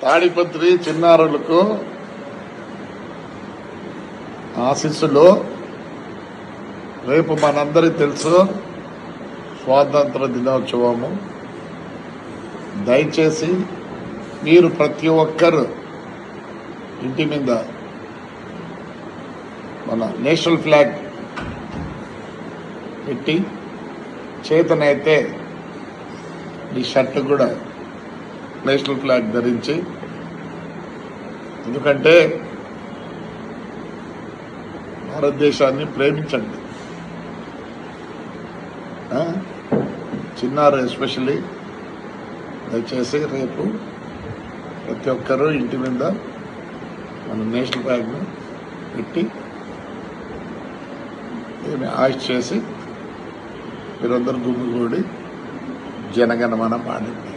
తాడిపత్రి చిన్నారులకు ఆశీస్సులు. రేపు మనందరికీ తెలుసు స్వాతంత్ర దినోత్సవము. దయచేసి మీరు ప్రతి ఒక్కరు ఇంటి మీద మన నేషనల్ ఫ్లాగ్ పెట్టి, చేతనైతే ఈ షర్ట్ కూడా నేషనల్ ఫ్లాగ్ ధరించి, ఎందుకంటే భారతదేశాన్ని ప్రేమించండి. చిన్నారు ఎస్పెషల్లీ దయచేసి రేపు ప్రతి ఒక్కరూ ఇంటి మీద మన నేషనల్ ఫ్లాగ్ను పెట్టి ఆయిష్ చేసి మీరందరూ గుమ్మిగూడి జనగణమన పాడండి.